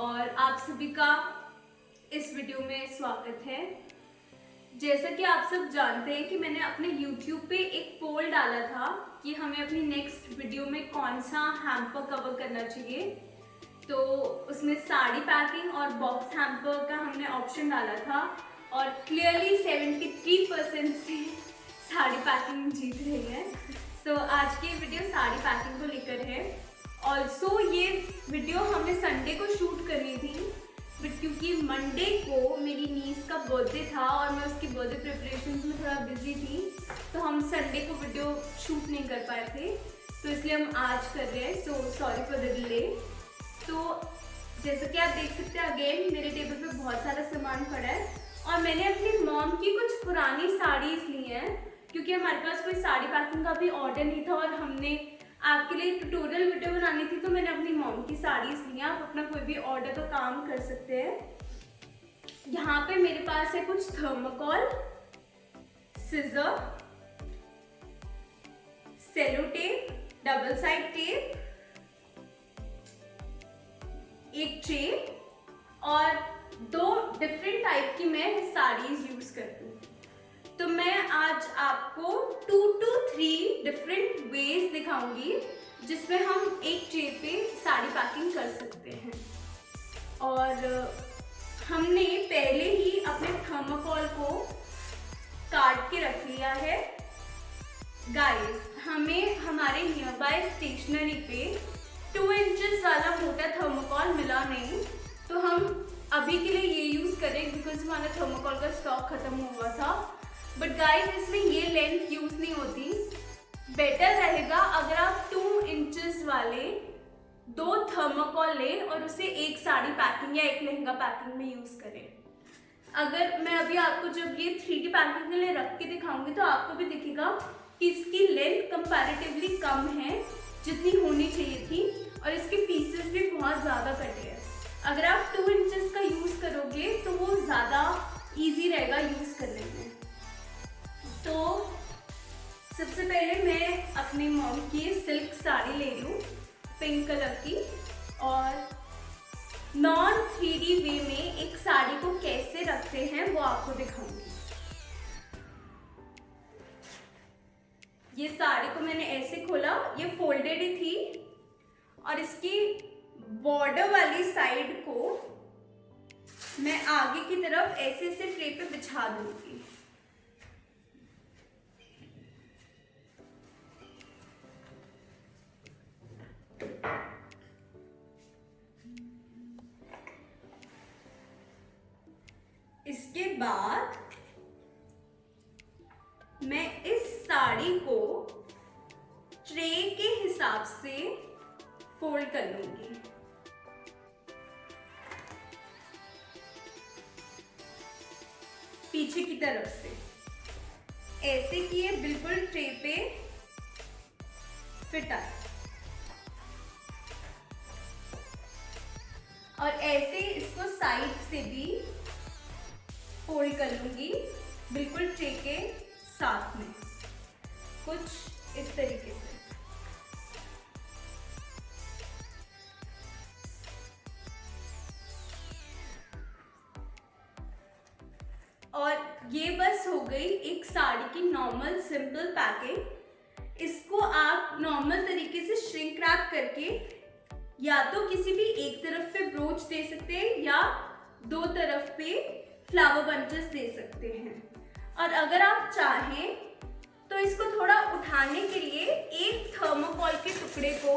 और आप सभी का इस वीडियो में स्वागत है। जैसा कि आप सब जानते हैं कि मैंने अपने YouTube पे एक पोल डाला था कि हमें अपनी नेक्स्ट वीडियो में कौन सा हैम्पर कवर करना चाहिए। तो उसमें साड़ी पैकिंग और बॉक्स हैम्पर का हमने ऑप्शन डाला था और क्लियरली 73% से साड़ी पैकिंग जीत रही है। सो आज की वीडियो साड़ी पैकिंग को लेकर है। ऑल्सो ये वीडियो हमने संडे को शूट करनी थी, बट क्योंकि मंडे को मेरी नीस का बर्थडे था और मैं उसकी बर्थडे प्रिपरेशंस में थोड़ा बिजी थी, तो हम संडे को वीडियो शूट नहीं कर पाए थे, तो इसलिए हम आज कर रहे हैं। So sorry for the delay. तो जैसा कि आप देख सकते हैं, अगेन मेरे टेबल पे बहुत सारा सामान पड़ा है और मैंने अपनी मॉम की कुछ पुरानी साड़ीज ली हैं क्योंकि हमारे पास कोई साड़ी पैकिंग का भी ऑर्डर नहीं था और हमने आपके लिए ट्यूटोरियल वीडियो बनानी थी, तो मैंने अपनी मॉम की साड़ीज ली। आप अपना कोई भी ऑर्डर का काम कर सकते हैं। यहाँ पे मेरे पास है कुछ thermocol, scissor, cello tape, double side tape, एक ट्रे और 2 डिफरेंट टाइप की मैं साड़ीज यूज करती हूँ। तो मैं आज आपको 2 to 3 डिफरेंट वेज दिखाऊंगी जिसमें हम एक ट्रे पे साड़ी पैकिंग कर सकते हैं। और हमने पहले ही अपने थर्मोकॉल को काट के रख लिया है। गाइस, हमें हमारे नियर बाय स्टेशनरी पे 2 इंचेस वाला मोटा थर्मोकॉल मिला नहीं, तो हम अभी के लिए ये यूज करें बिकॉज हमारा थर्मोकॉल का स्टॉक खत्म हुआ था। बट गाइस, इसमें ये लेंथ यूज नहीं होती। बेटर रहेगा अगर आप 2 इंचेस वाले 2 थर्मोकॉल लें और उसे एक साड़ी पैकिंग या एक लहंगा पैकिंग में यूज करें। अगर मैं अभी आपको जब ये 3D पैकिंग के लिए रख के दिखाऊंगी तो आपको भी दिखेगा कि इसकी लेंथ कंपैरेटिवली कम है जितनी होनी चाहिए थी और इसके पीसेस भी बहुत ज़्यादा कटे हैं। अगर आप 2 इंचेस का यूज़ करोगे तो वो ज़्यादा ईजी रहेगा यूज़ करने में। तो सबसे पहले मैं अपनी मॉम की सिल्क साड़ी ले रही हूँ, पिंक कलर की, और नॉन 3D वे में एक साड़ी को कैसे रखते हैं वो आपको दिखाऊंगी। ये साड़ी को मैंने ऐसे खोला, ये फोल्डेड ही थी और इसकी बॉर्डर वाली साइड को मैं आगे की तरफ ऐसे ऐसे ट्रे पे बिछा दूंगी। इसके बाद मैं इस साड़ी को ट्रे के हिसाब से फोल्ड कर लूंगी। पीछे की तरफ से ऐसे कि ये बिल्कुल ट्रे पे फिट आए और ऐसे इसको साइड से भी फोल्ड कर लूंगी बिल्कुल ट्रे के साथ में, कुछ इस तरीके से। और ये बस हो गई एक साड़ी की नॉर्मल सिंपल पैकिंग। इसको आप नॉर्मल तरीके से श्रिंक रैप करके या तो किसी भी एक तरफ पे ब्रोच दे सकते हैं या 2 तरफ पे फ्लावर बंचेस दे सकते हैं। और अगर आप चाहें तो इसको थोड़ा उठाने के लिए एक थर्मोकॉल के टुकड़े को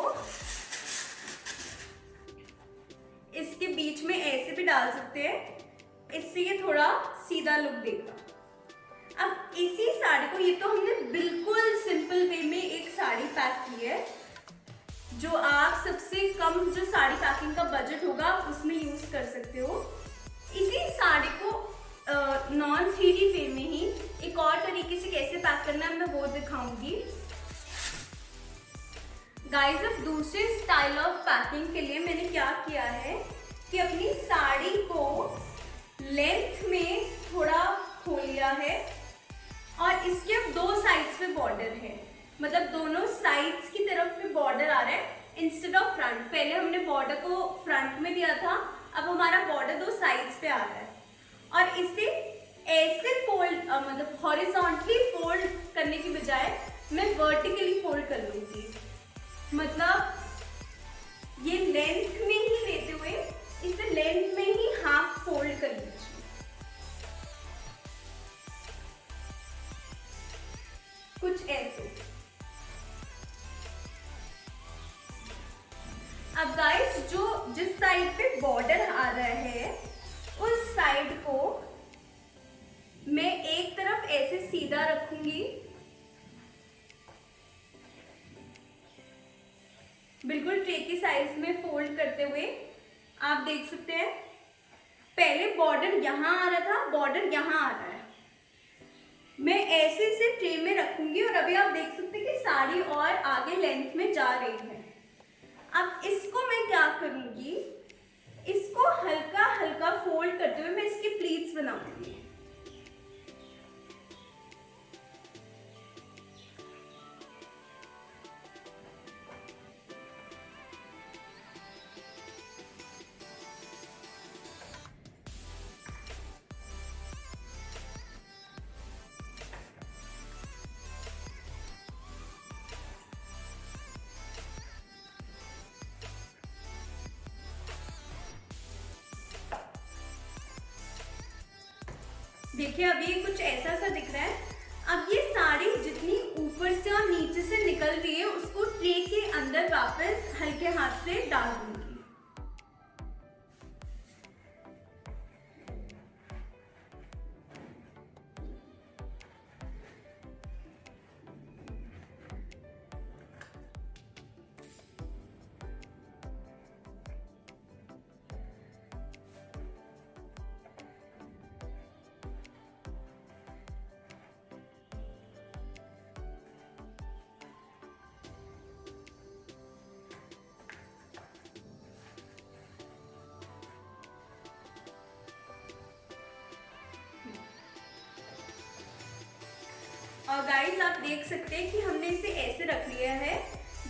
इसके बीच में ऐसे भी डाल सकते हैं, इससे ये थोड़ा सीधा लुक देगा। अब इसी साड़ी को, ये तो हमने बिल्कुल सिंपल वे में एक साड़ी पैक की है, जो आप सबसे कम जो साड़ी पैकिंग का बजट होगा उसमें यूज कर सकते हो। इसी साड़ी को नॉन 3D वे में ही एक और तरीके से कैसे पैक करना है मैं वो दिखाऊंगी। गाइस, अब दूसरे स्टाइल ऑफ पैकिंग के लिए मैंने क्या किया है कि अपनी साड़ी को लेंथ में थोड़ा खोल लिया है और इसके अब 2 साइड्स पे बॉर्डर है, मतलब दोनों साइड्स की तरफ पे बॉर्डर आ रहा है इंस्टेड ऑफ फ्रंट। पहले हमने बॉर्डर को फ्रंट में दिया था, अब साइड्स पे आ रहा है और इसे ऐसे फोल्ड मतलब हॉरिजॉन्टली फोल्ड करने की बजाय मैं वर्टिकली फोल्ड कर लूंगी। मतलब ये लेंथ में ही लेते हुए इसे लेंथ में ही हाफ फोल्ड कर लीजिए। कुछ ऐसे। अब गाइस जो जिस साइड पे बॉर्डर आ रहा है उस साइड को मैं एक तरफ ऐसे सीधा रखूंगी, बिल्कुल ट्रे की साइज में फोल्ड करते हुए। आप देख सकते हैं पहले बॉर्डर यहां आ रहा था, बॉर्डर यहां आ रहा है। मैं ऐसे से ट्रे में रखूंगी और अभी आप देख सकते हैं कि साड़ी और आगे लेंथ में जा रही है। अब इसको मैं क्या करूंगी, इसको हल्का हल्का फोल्ड करते हुए मैं इसकी प्लीट्स बनाऊंगी। देखिए अभी ये कुछ ऐसा सा दिख रहा है। अब ये साड़ी जितनी ऊपर से और नीचे से निकल रही है उसको ट्रे के अंदर वापस हल्के हाथ से डाल दूंगी। और गाइस आप देख सकते हैं कि हमने इसे ऐसे रख लिया है।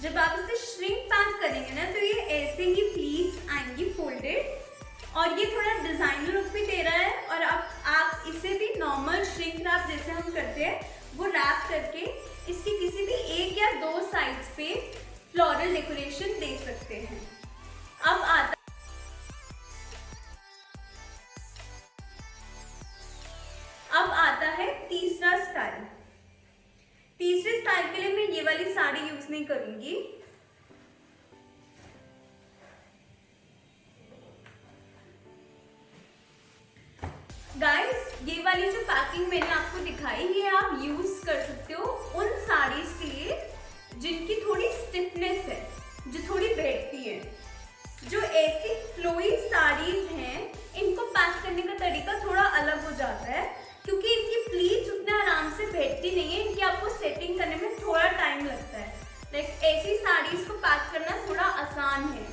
जब आप इसे श्रिंक पैक करेंगे ना तो ये ऐसे ही प्लीट्स आएंगी फोल्डेड और ये थोड़ा डिजाइनर लुक भी दे रहा है। और आप इसे भी नॉर्मल श्रिंक रैप जैसे हम करते हैं वो रैप करके इसकी किसी भी एक या दो साइड्स पे फ्लोरल डेकोरेशन दे सकते हैं। अब आता है तीसरा स्टाइल। तीसरे स्टाइल के लिए मैं ये वाली साड़ी यूज नहीं करूंगी। गाइस ये वाली जो पैकिंग मैंने आपको दिखाई ये आप यूज कर सकते हो उन साड़ीज के लिए जिनकी थोड़ी स्टिफनेस है, जो थोड़ी बैठती है। जो ऐसी फ्लोई साड़ीज हैं इनको पैक करने का तरीका थोड़ा अलग हो जाता है क्योंकि इनकी प्लीट्स उतना आराम से बैठती नहीं है। इनकी आपको सेटिंग करने में थोड़ा टाइम लगता है। लाइक ऐसी साड़ीज को पैक करना थोड़ा आसान है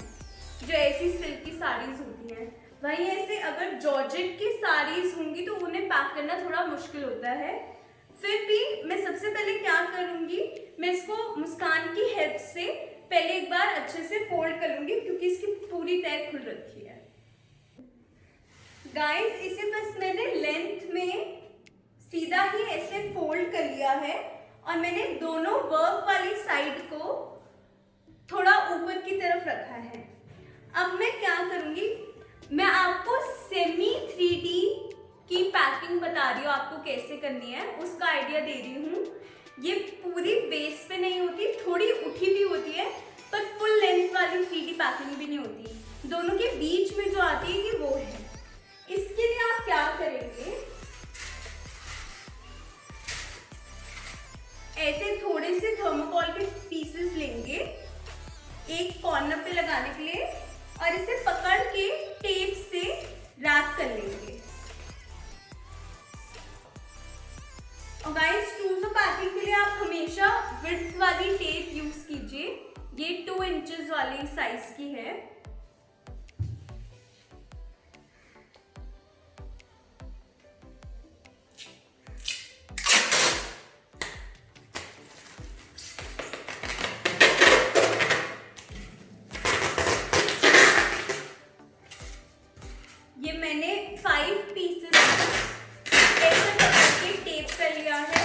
जो ऐसी सिल्क की साड़ीज होती हैं। वहीं ऐसे अगर जॉर्जेट की साड़ीज होंगी तो उन्हें पैक करना थोड़ा मुश्किल होता है। फिर भी मैं सबसे पहले क्या करूंगी, मैं इसको मुस्कान की हेल्प से पहले एक बार अच्छे से फोल्ड कर लूंगी क्योंकि इसकी पूरी तह खुल रखी है। गाइस इसे बस मैंने लेंथ में सीधा ही ऐसे फोल्ड कर लिया है और मैंने दोनों वर्क वाली साइड को थोड़ा ऊपर की तरफ रखा है। अब मैं क्या करूंगी, मैं आपको सेमी 3D की पैकिंग बता रही हूँ आपको कैसे करनी है, उसका आइडिया दे रही हूँ। ये पूरी बेस पे नहीं होती, थोड़ी उठी भी होती है पर फुल लेंथ वाली 3D पैकिंग भी नहीं होती। दोनों के बीच में जो आती है कि वो है। इसके लिए आप क्या करेंगे, ऐसे थोड़े से थर्मोकॉल के पीसेस लेंगे एक कॉर्नर पे लगाने के लिए और इसे पकड़ के टेप से रैप कर लेंगे। और गाइस टूल्स ऑफ पैकिंग के लिए आप हमेशा विड्थ वाली टेप यूज कीजिए। ये 2 इंचेस वाली साइज की है। ये मैंने 5 पीसेस ऐसे पकड़ के टेप कर लिया है।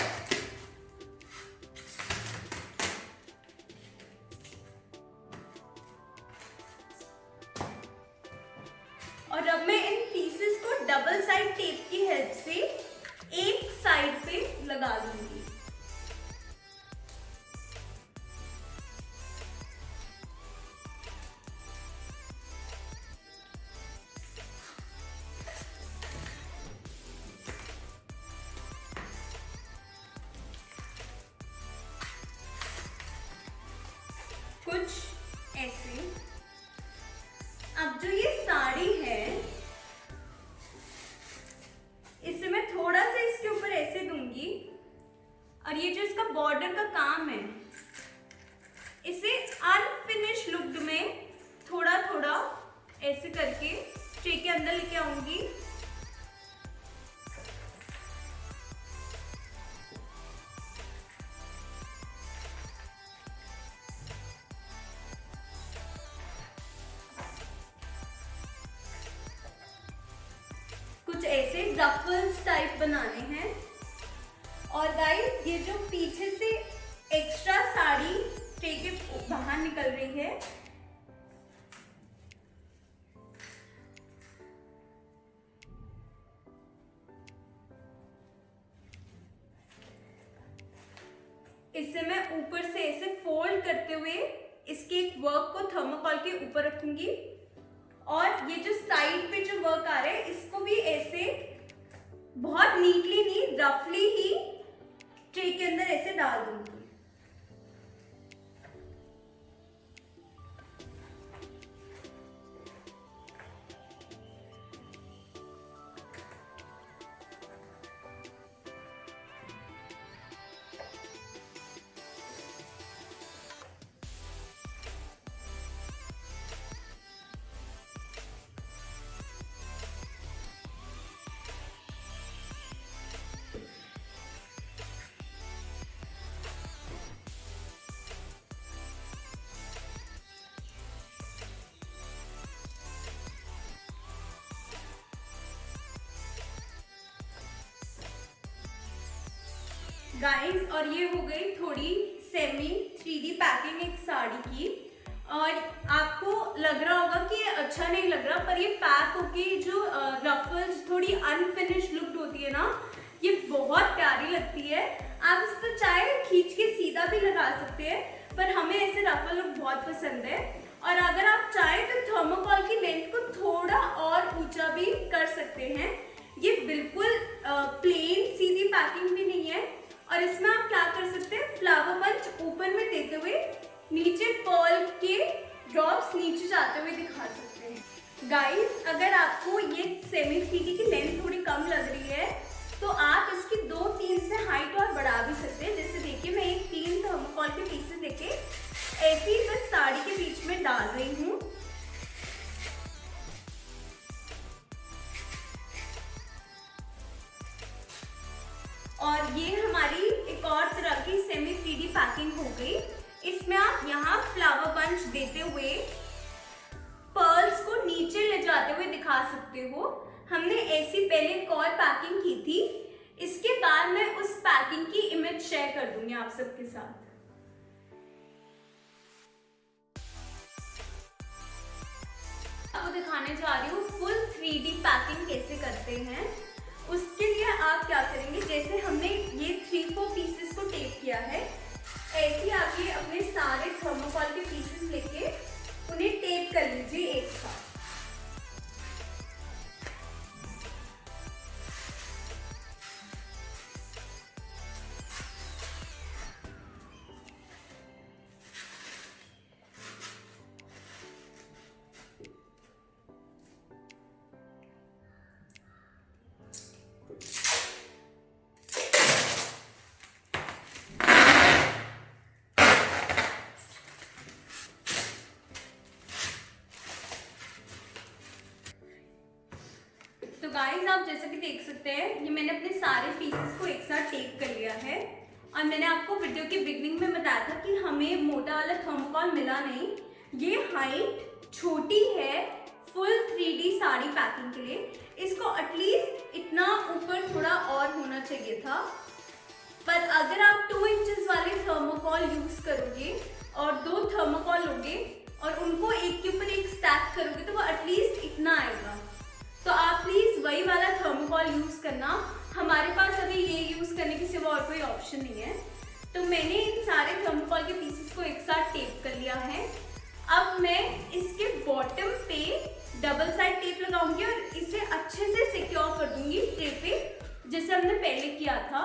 और अब मैं इन पीसेस को डबल साइड टेप की हेल्प से एक साइड पे लगा दूंगी। कुछ ऐसे। अब जो ये साड़ी है इसे मैं थोड़ा सा इसके ऊपर ऐसे दूंगी और ये जो इसका बॉर्डर का काम है इसे अनफिनिश लुक में थोड़ा थोड़ा ऐसे करके ट्रे के अंदर लेके आऊंगी। कुछ ऐसे रफल्स टाइप बनाने हैं। और गाइस ये जो पीछे से एक्स्ट्रा साड़ी ट्रे के बाहर निकल रही है इसे मैं ऊपर से ऐसे फोल्ड करते हुए इसके एक वर्क को थर्मोकॉल के ऊपर रखूंगी और ये जो साइड पे जो वर्क आ रहा है इसको भी ऐसे बहुत नीटली नहीं रफली ही ट्रे के अंदर ऐसे डाल दूंगी। गाइस और ये हो गई थोड़ी सेमी 3D पैकिंग एक साड़ी की। और आपको लग रहा होगा कि ये अच्छा नहीं लग रहा, पर ये पैक होके जो रफल्स थोड़ी अनफिनिश लुक होती है ना, ये बहुत प्यारी लगती है। आप इसको चाहे खींच के सीधा भी लगा सकते हैं, पर हमें ऐसे रफल लुक बहुत पसंद है। और अगर आप चाहें तो थर्मोकॉल की लेंथ को थोड़ा और ऊंचा भी कर सकते हैं। ये बिल्कुल प्लेन सीधी पैकिंग भी नहीं है। और इसमें आप क्या कर सकते हैं, फ्लावर पंच ऊपर में देते हुए नीचे पर्ल के ड्रॉप्स नीचे जाते हुए दिखा सकते हैं। गाइस अगर आपको ये सेमी 3D की लेंथ थोड़ी कम लग रही है तो आप इसकी 2-3 से हाइट और बढ़ा भी सकते हैं। जैसे देखिए मैं एक 3 थर्मोकॉल के पीसेस लेके ऐसे ही बस साड़ी के बीच में डाल रही हूँ। और ये हमारी एक और तरह की सेमी 3D पैकिंग हो गई। इसमें आप यहाँ फ्लावर बंच देते हुए पर्ल्स को नीचे ले जाते हुए दिखा सकते हो। हमने ऐसी पहले एक और पैकिंग की थी, इसके बाद मैं उस पैकिंग की इमेज शेयर कर दूंगी आप सबके साथ। आपको दिखाने जा रही हूँ फुल 3D पैकिंग कैसे करते हैं। उसके लिए आप क्या करेंगे, जैसे हमने ये 3-4 पीसेस को टेप किया है, ऐसे आप ये अपने सारे थर्मोकॉल के पीसेस लेके उन्हें टेप कर लीजिए एक साथ। तो गाइस आप जैसे कि देख सकते हैं ये मैंने अपने सारे पीसेस को एक साथ टेप कर लिया है। और मैंने आपको वीडियो के बिगनिंग में बताया था कि हमें मोटा वाला थर्मोकॉल मिला नहीं, ये हाइट छोटी है फुल 3D साड़ी पैकिंग के लिए इसको एटलीस्ट इतना ऊपर थोड़ा और होना चाहिए था, पर अगर आप 2 इंचेस वाले थर्मोकॉल यूज करोगे और 2 थर्मोकॉल लोगे और उनको एक के ऊपर एक स्टैक करोगे तो वो एटलीस्ट इतना आएगा। तो आप प्लीज वही वाला थर्मोकॉल यूज करना, हमारे पास अभी ये यूज करने के सिवा और कोई ऑप्शन नहीं है। तो मैंने इन सारे थर्मोकॉल के पीसेस को एक साथ टेप कर लिया है। अब मैं इसके बॉटम पे डबल साइड टेप लगाऊंगी और इसे अच्छे से सिक्योर कर दूंगी ट्रे पे, जैसे हमने पहले किया था।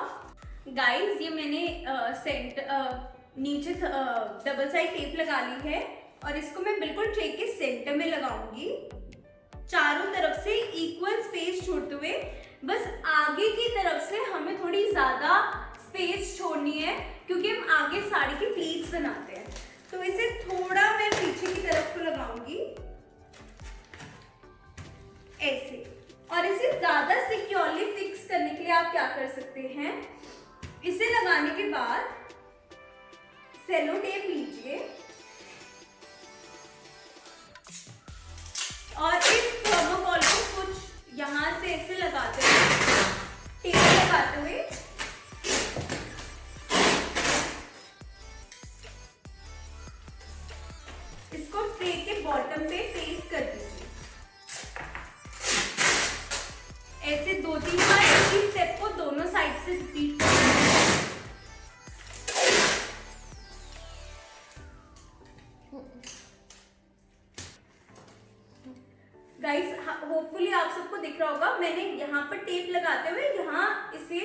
गाइस, ये मैंने नीचे डबल साइड टेप लगा ली है और इसको मैं बिल्कुल ट्रे के सेंटर में लगाऊंगी, चारों तरफ से इक्वल स्पेस छोड़ते हुए। बस आगे की तरफ से हमें थोड़ी ज्यादा स्पेस छोड़नी है क्योंकि हम आगे साड़ी की प्लीट्स बनाते हैं। तो इसे थोड़ा मैं पीछे की तरफ को लगाऊंगी ऐसे। और इसे ज्यादा सिक्योरली फिक्स करने के लिए आप क्या कर सकते हैं, इसे लगाने के बाद सेलो टेप लीजिए और इस थर्मोकॉल को कुछ यहाँ से ऐसे लगाते हुए, टेप लगाते हुए इसको ट्रे के बॉटम पे पेस्ट कर दीजिए। ऐसे 2-3 बार इसी स्टेप को दोनों साइड से रिपीट करें। गाइस, होपफुली आप सबको दिख रहा होगा, मैंने यहाँ पर टेप लगाते हुए यहाँ इसे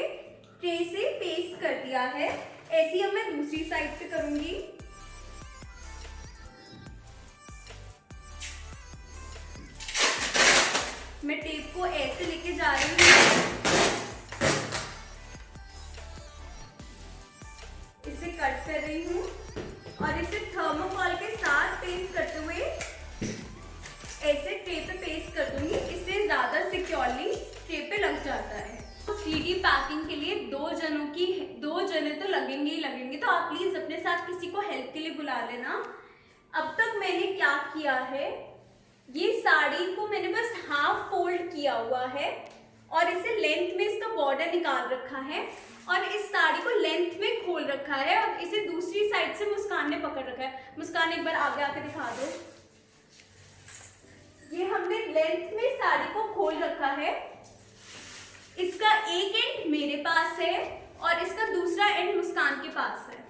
ट्रे से पेस्ट कर दिया है। ऐसे ही अब मैं दूसरी साइड से करूंगी। मैं टेप को ऐसे लेके जा रही हूँ, इसे कट कर रही हूँ और इसे थर्मोकॉल के साथ पेस्ट करते हुए ऐसे ट्रे पे पेस्ट कर दूंगी। इससे ज्यादा सिक्योरली ट्रे पे लग जाता है। तो 3D पैकिंग के लिए 2 जने तो लगेंगे ही लगेंगे, तो आप प्लीज अपने साथ किसी को हेल्प के लिए बुला लेना। अब तक मैंने क्या किया है, ये साड़ी को मैंने बस हाफ फोल्ड किया हुआ है और इसे लेंथ में इसका बॉर्डर निकाल रखा है और इस साड़ी को लेंथ में खोल रखा है और इसे दूसरी साइड से मुस्कान ने पकड़ रखा है। मुस्कान, एक बार आगे आके दिखा दो। ये हमने लेंथ में साड़ी को खोल रखा है। इसका एक एंड मेरे पास है और इसका दूसरा एंड मुस्कान के पास है।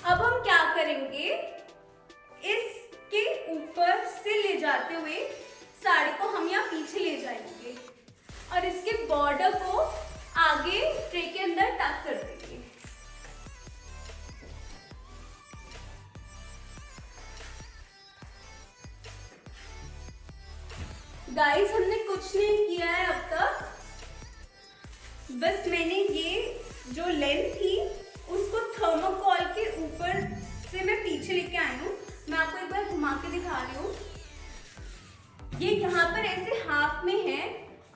अब हम क्या करेंगे, इसके ऊपर से ले जाते हुए साड़ी को हम यहाँ पीछे ले जाएंगे और इसके बॉर्डर को आगे ट्रे के अंदर टक कर देंगे। गाइस, हमने कुछ नहीं किया है अब तक, बस मैंने ये जो लेंथ थी उसको थर्मोकॉल के ऊपर से मैं पीछे लेके आई हूँ। मैं आपको एक बार घुमा के दिखा रही हूँ। ये यहाँ पर ऐसे हाफ में है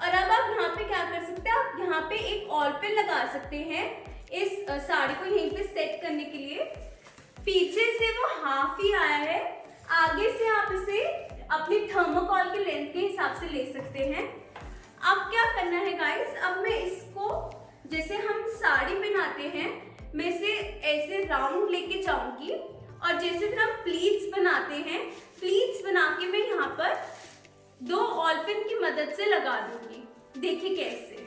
और अब आप यहाँ पे क्या कर सकते हैं, आप यहाँ पे एक ऑल पिन लगा सकते हैं इस साड़ी को यहीं पे सेट करने के लिए। पीछे से वो हाफ ही आया है, आगे से आप इसे अपनी थर्मोकॉल के लेंथ के हिसाब से ले सकते हैं। अब क्या करना है गाइस, अब मैं इसको जैसे हम साड़ी बनाते हैं, मैं इसे ऐसे राउंड लेके जाऊंगी और जैसे फिर हम प्लीट्स बनाते हैं, प्लीट्स बना के मैं यहाँ पर 2 ऑल पिन की मदद से लगा दूंगी। देखिए कैसे।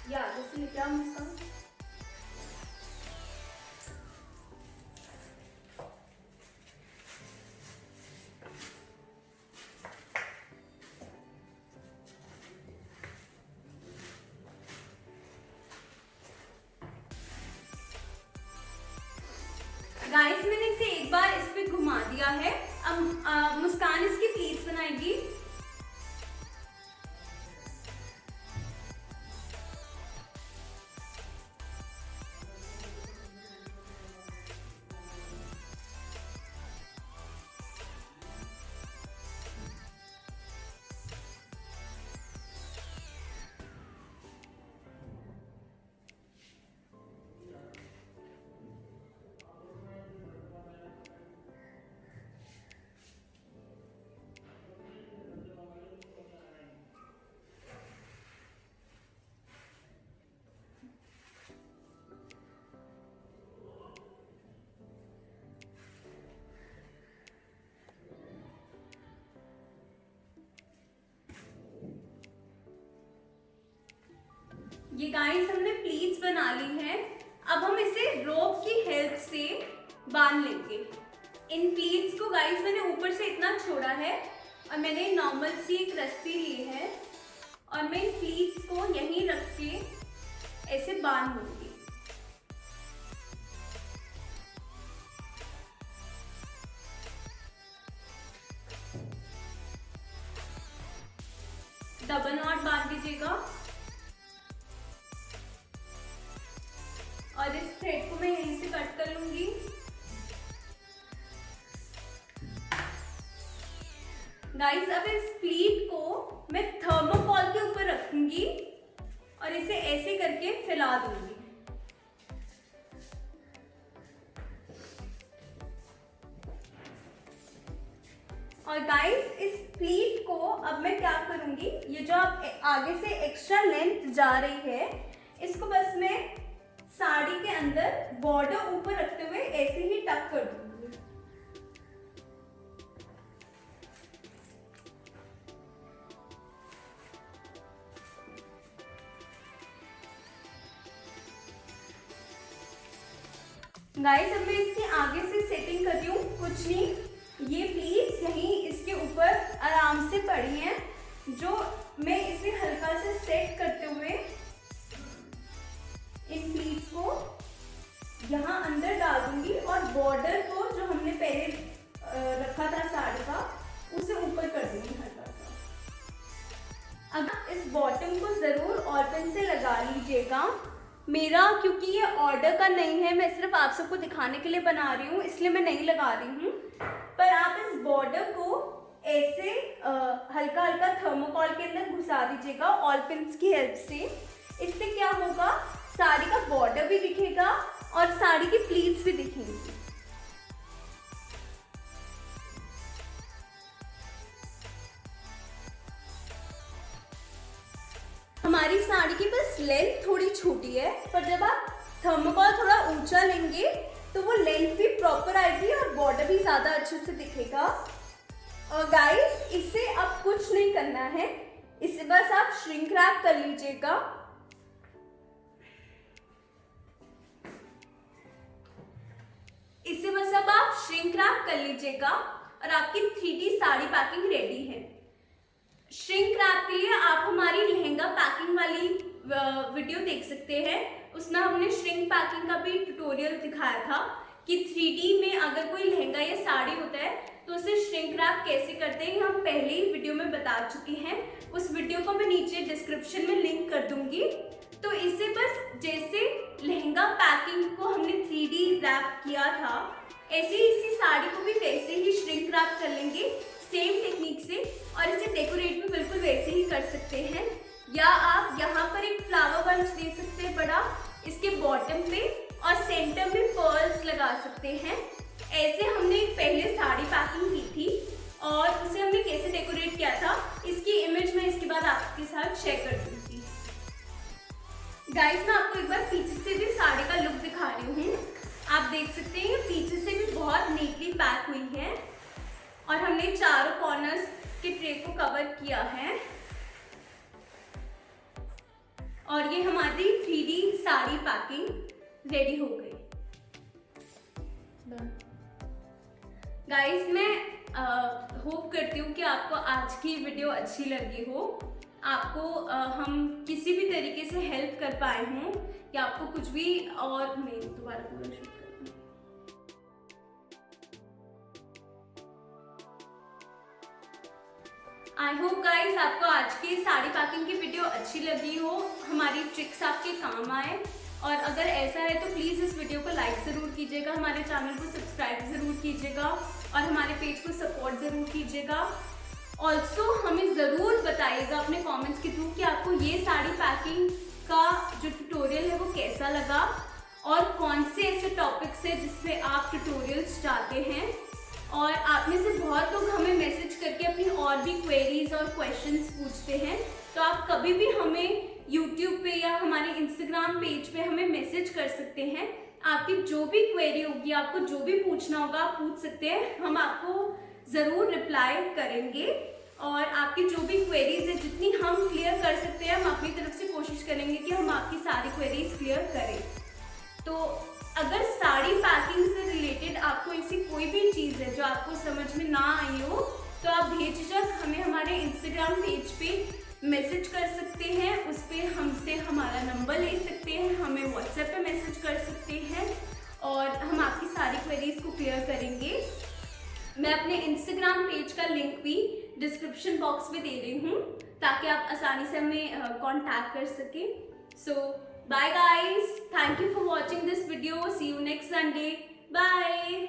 या जैसे लेके आओ मुस्कान। गाइस, मैंने इसे एक बार इस पे घुमा दिया है। अब मुस्कान इसकी प्लीट्स बनाएगी। ये गाइस हमने प्लीट्स बना ली है। अब हम इसे रोप की हेल्प से बांध लेंगे। इन प्लीट्स को गाइस मैंने ऊपर से इतना छोड़ा है और मैंने नॉर्मल सी एक रस्सी ली है और मैं इन प्लीट्स को यहीं रख के ऐसे बांध लूंगी। डबल नॉट बांध दीजिएगा और इस थ्रेड को मैं यहीं से कट कर लूंगी। गाइस अब इस प्लीट को मैं थर्मोकॉल के ऊपर रखूंगी और इसे ऐसे करके फैला दूंगी। और गाइस इस प्लीट को अब मैं क्या करूंगी, ये जो आप आगे से एक्स्ट्रा लेंथ जा रही है इसको बस मैं साड़ी के अंदर बॉर्डर ऊपर रखते हुए ऐसे ही टक कर दूंगी। गाइस अब मैं इसकी आगे से सेटिंग कर रही हूँ, कुछ नहीं, ये प्लीट्स यहीं इसके ऊपर आराम से पड़ी हैं, जो मैं इसे हल्का से सेट करते हुए इन प्लीट्स को यहाँ अंदर डाल दूंगी और बॉर्डर को जो हमने पहले रखा था साड़ी का उसे ऊपर कर दूंगी हल्का सा। अब इस बॉटम को जरूर ऑल पिन से लगा लीजिएगा। मेरा क्योंकि ये ऑर्डर का नहीं है, मैं सिर्फ आप सबको दिखाने के लिए बना रही हूँ, इसलिए मैं नहीं लगा रही हूँ। पर आप इस बॉर्डर को ऐसे हल्का हल्का थर्मोकॉल के अंदर घुसा दीजिएगा ऑल पिन्स की हेल्प से। इससे क्या होगा, साड़ी का बॉर्डर भी दिखेगा और साड़ी की प्लीट्स भी दिखेंगी। हमारी साड़ी की बस लेंथ थोड़ी छोटी है, पर जब आप थर्मोकॉल थोड़ा ऊंचा लेंगे तो वो लेंथ भी प्रॉपर आएगी और बॉर्डर भी ज्यादा अच्छे से दिखेगा। और गाइस इसे अब कुछ नहीं करना है, इसे बस आप श्रिंक रैप कर लीजिएगा। इसे बस अब आप श्रिंक रैप कर लीजिएगा और आपकी 3D साड़ी पैकिंग रेडी है। श्रिंक रैप के लिए आप हमारी लहंगा पैकिंग वाली वीडियो देख सकते हैं, उसमें हमने श्रिंक पैकिंग का भी ट्यूटोरियल दिखाया था कि 3D में अगर कोई लहंगा या साड़ी होता है तो उसे श्रिंक रैप कैसे करते हैं, हम पहले ही वीडियो में बता चुके हैं। उस वीडियो को मैं नीचे डिस्क्रिप्शन में लिंक कर दूंगी। तो इसे बस जैसे लहंगा पैकिंग को हमने 3D रैप किया था, ऐसे ही इसी साड़ी को भी वैसे ही श्रिंक रैप कर लेंगे सेम टेक्निक से, और इसे डेकोरेट भी बिल्कुल वैसे ही कर सकते हैं। या आप यहाँ पर एक फ्लावर बंच दे सकते हैं बड़ा इसके बॉटम पे और सेंटर में पर्ल्स लगा सकते हैं। ऐसे हमने पहले साड़ी पैकिंग की थी और उसे हमने कैसे डेकोरेट किया था, इसकी इमेज मैं इसके बाद आपके साथ शेयर कर दूंगी। गाइस मैं आपको एक बार पीछे से भी साड़ी का लुक दिखा रही हूँ। आप देख सकते हैं पीछे से भी बहुत नीटली पैक हुई है और हमने चारों कॉर्नर्स के ट्रे को कवर किया है और ये हमारी 3D साड़ी पैकिंग रेडी हो गई। गाइस मैं होप करती हूँ कि आपको आज की वीडियो अच्छी लगी हो, आपको हम किसी भी तरीके से हेल्प कर पाए हों या आपको कुछ भी, और मैं दोबारा पूरा शूट करूँ। आई होप गाइस आपको आज की साड़ी पैकिंग की वीडियो अच्छी लगी हो, हमारी ट्रिक्स आपके काम आए, और अगर ऐसा है तो प्लीज़ इस वीडियो को लाइक ज़रूर कीजिएगा, हमारे चैनल को सब्सक्राइब ज़रूर कीजिएगा और हमारे पेज को सपोर्ट ज़रूर कीजिएगा। ऑल्सो हमें ज़रूर बताइएगा अपने कमेंट्स के थ्रू कि आपको ये साड़ी पैकिंग का जो ट्यूटोरियल है वो कैसा लगा और कौन से ऐसे टॉपिक्स है जिसपे आप ट्यूटोरियल्स चाहते हैं। और आप में से बहुत लोग हमें मैसेज करके अपनी और भी क्वेरीज और क्वेश्चंस पूछते हैं, तो आप कभी भी हमें यूट्यूब पे या हमारे इंस्टाग्राम पेज पे हमें मैसेज कर सकते हैं। आपकी जो भी क्वेरी होगी, आपको जो भी पूछना होगा आप पूछ सकते हैं, हम आपको ज़रूर रिप्लाई करेंगे। और आपकी जो भी क्वेरीज है जितनी हम क्लियर कर सकते हैं हम अपनी तरफ से कोशिश करेंगे कि हम आपकी सारी क्वेरीज क्लियर करें। तो अगर साड़ी पैकिंग से रिलेटेड आपको ऐसी कोई भी चीज़ है जो आपको समझ में ना आई हो तो आप बेझिझक हमें हमारे इंस्टाग्राम पेज पे मैसेज कर सकते हैं। उस पर हमसे हमारा नंबर ले सकते हैं, हमें व्हाट्सएप पे मैसेज कर सकते हैं और हम आपकी सारी क्वेरीज को क्लियर करेंगे। मैं अपने इंस्टाग्राम पेज का लिंक भी डिस्क्रिप्शन बॉक्स में दे रही हूँ ताकि आप आसानी से हमें कांटेक्ट कर सकें। So bye guys, thank you for watching this video, see you next Sunday, bye.